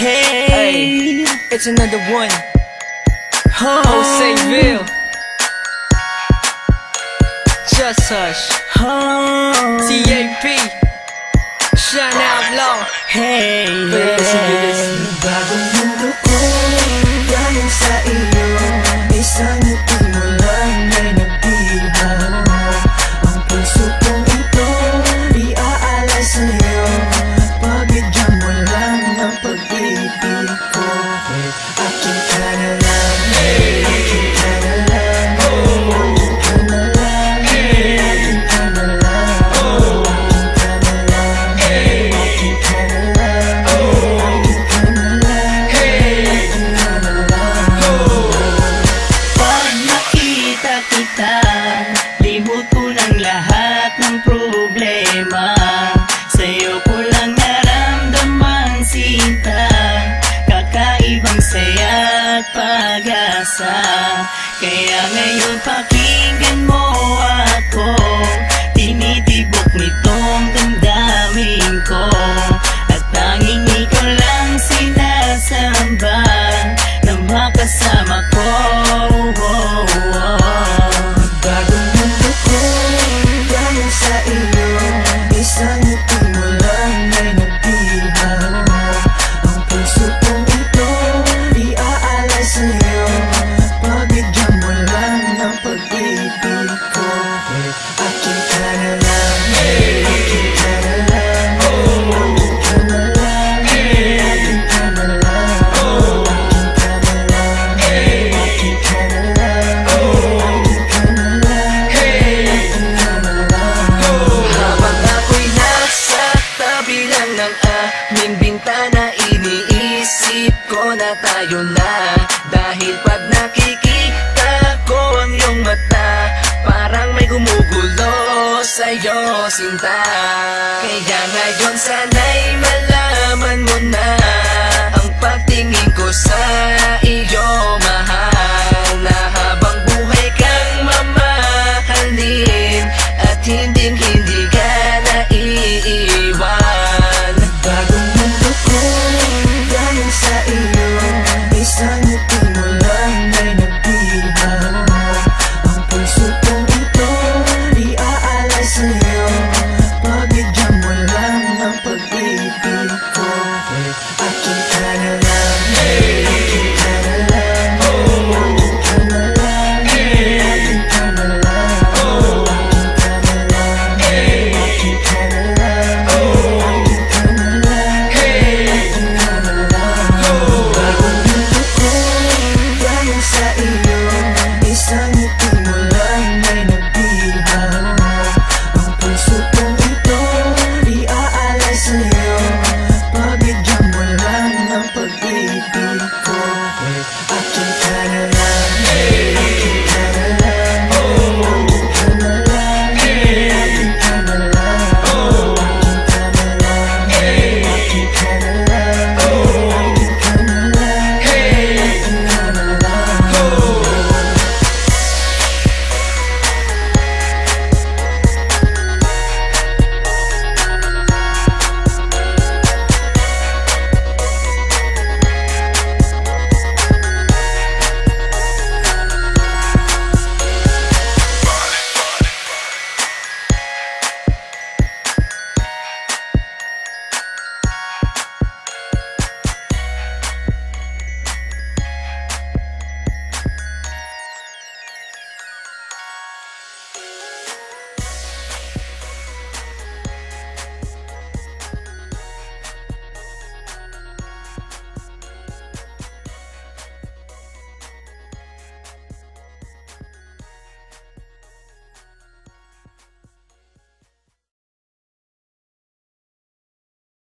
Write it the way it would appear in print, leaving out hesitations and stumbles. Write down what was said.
Hey, it's another one. Joseville, Just Hush, TAP, Shine Outlaw. Hey, bagong mundo ko dahil sa iyo, isang ngiti mo lang ay nagdihaw. Ang puso kong ito iaalay sa'yo, pabigyan mo lang ng pag-ibig ko. Akin ka na lang, akin ka na lang, akin ka na lang, akin ka na lang, akin ka na lang, akin ka na lang, akin ka na lang, akin ka na lang. pag nakita kita, limot ko ng lahat ng problema. Sa'yo ko lang naramdaman sinta, kakaibang saya at pag-asa. Kaya ngayon pakinggan mo ako, tinitibok nitong damdamin ko. At tanging ikaw lang sinasamba na makasama ko. Bagong mundo ko dahil sa iyo, isang ngiti mo lang ay nagdihaw. Ang puso kong ito iaalay sa'yo, pabigyan mo lang ng pag-ibig ko. Akin ka na lang, akin ka na lang, akin ka na lang, akin ka na lang, akin ka na lang, akin ka na lang, akin ka na lang, akin ka na lang. Habang ako'y nasa tabi lang ng aming bintana, iniisip ko na tayo na. Dahil pag nakikita ko ang iyong mata, parang may gumugulo sa'yo, sinta. Kaya ngayon sana'y